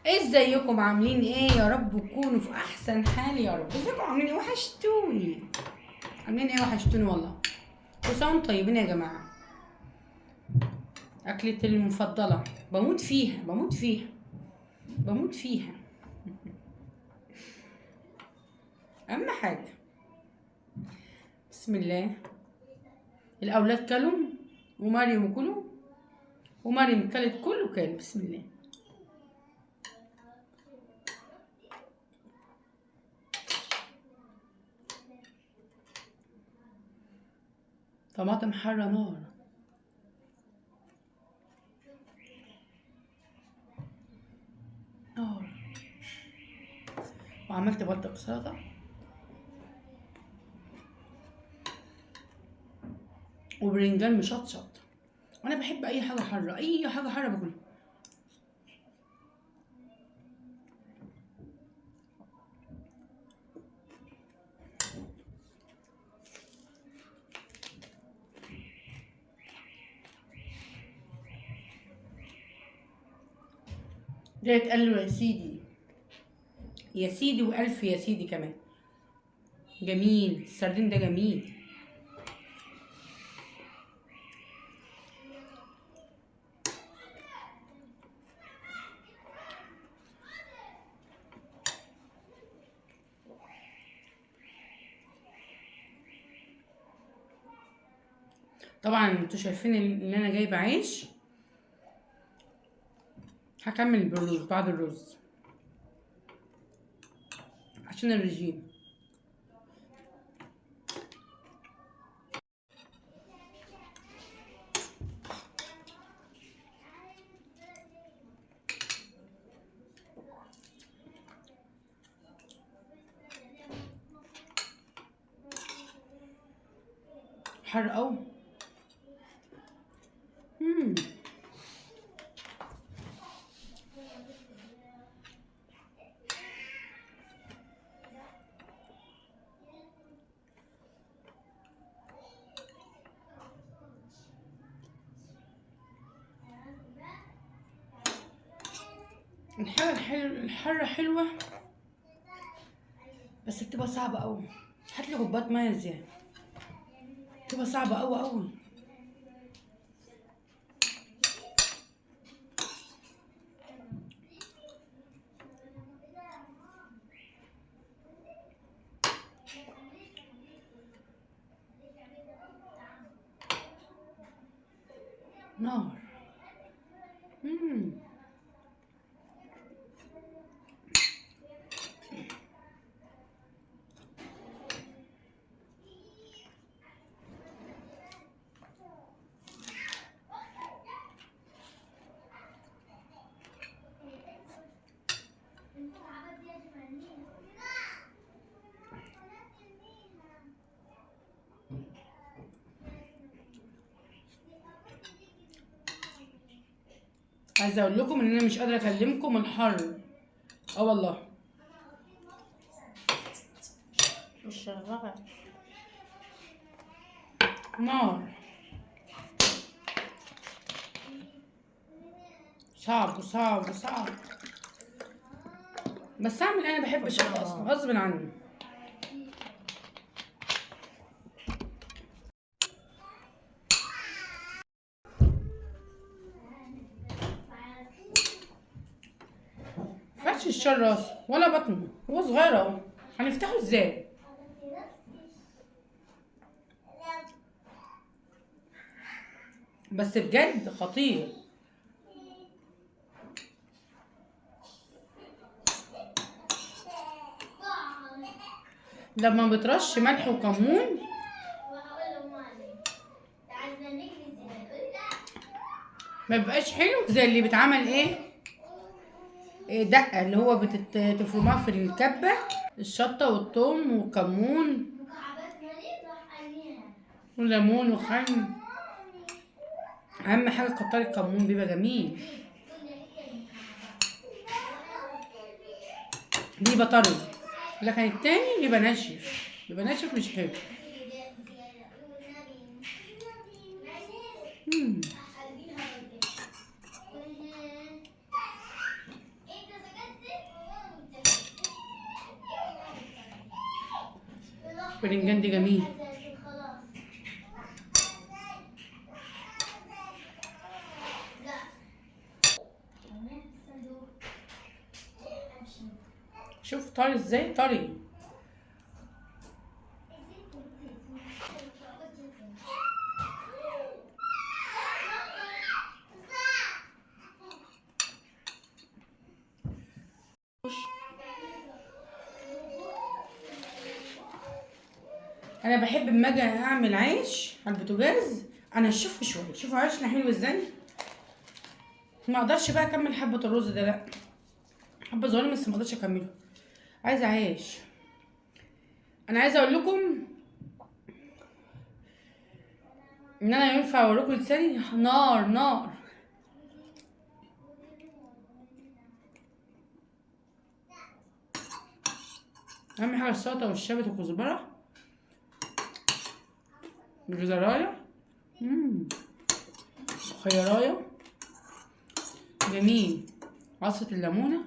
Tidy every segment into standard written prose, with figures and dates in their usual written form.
ازيكم عاملين ايه؟ يا رب تكونوا في احسن حال يا رب. ازيكم عاملين ايه؟ وحشتوني. عاملين ايه؟ وحشتوني والله. كل سنه وانتم طيبين يا جماعه. اكلتي المفضله، بموت فيها بموت فيها بموت فيها. اهم حاجه بسم الله. الاولاد كلوا ومريم كلوا، ومريم كلت كله كل بسم الله. طماطم حاره نار. نار. وعملت برضه سلطه وبرنجان مشطشط. وانا بحب اي حاجه حاره، اي حاجه حاره باكلها. ده يتقال له يا سيدي، يا سيدي والف يا سيدي كمان. جميل السردين ده جميل. طبعا انتوا شايفين ان انا جايبه عيش. هكمل بالرز بعد الرز عشان الرجيم. حر قوي. الحرة حلوة بس بتبقى صعبة قوي. هاتلي كوباية مية زيادة. بتبقى صعبة قوي قوي. نار. عايزة اقول لكم ان انا مش قادرة اكلمكم من الحر. اه والله. مش شغالة. نار. صعب صعب صعب. بس اعمل انا بحب الشطة اصلا غصب عني. فتش الشر راسه ولا بطنه، هو صغير اهو. هنفتحه ازاي؟ بس بجد خطير. لما بترش ملح وكمون ما بيبقاش حلو زي اللي بيتعمل دقه، اللي هو تفرمها في الكبه. الشطه والثوم والكمون وليمون وخل. اهم حاجه كتر الكمون بيبقى جميل. بيبقى طري، لكن التاني بيبقى ناشف. بيبقى ناشف مش حلو. البرنجان دي جميل. شوف طري ازاي، طري. انا بحب اما اجي اعمل عيش على البوتاجاز انا اشوفه شويه. شوفوا عيشنا حلو ازاي. ما اقدرش بقى اكمل حبه الرز ده، لا حبه صغيره بس ما اقدرش اكمله، عايزه عيش. انا عايزه اقول لكم ان انا ينفع اوريكم لساني نار نار. اهم حاجه السلطه والشبت والكزبره الجزرايه خيارايه جميل، عصره الليمونه.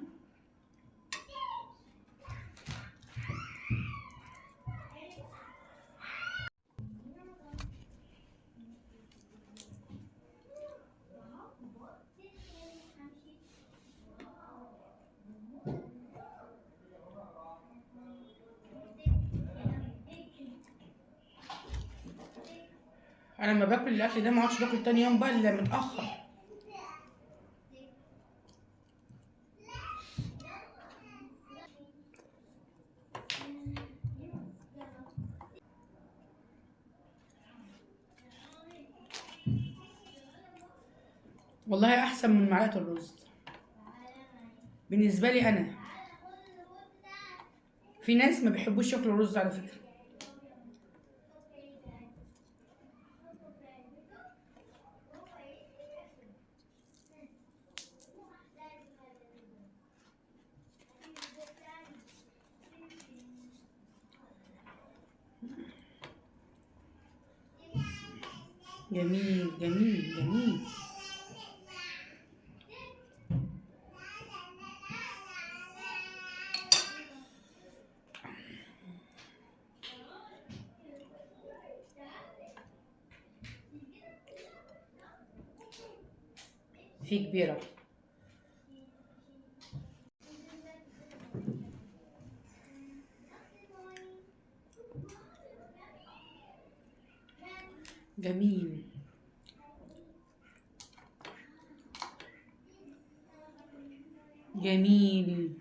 انا لما باكل الاكل ده ما اقعدش باكل تاني يوم بقى الا متاخر. والله احسن من معلقه الرز بالنسبه لي انا. في ناس ما بيحبوش ياكلوا الرز على فكره. جميل جميل جميل. في كبيرة. جميل. جميل.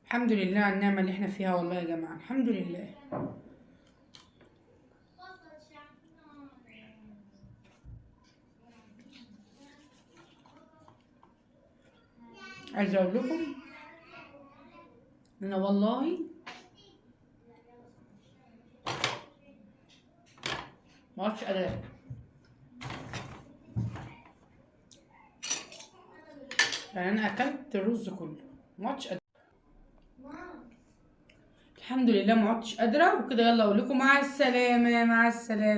الحمد لله على النعمة اللي احنا فيها والله يا جماعة، الحمد لله. عايزة اقول لكم انا والله ما عدتش قادرة. يعني انا اكلت الرز كله ما عدتش قادرة الحمد لله، ما عدتش قادرة وكده. يلا اقول لكم مع السلامة، مع السلامة.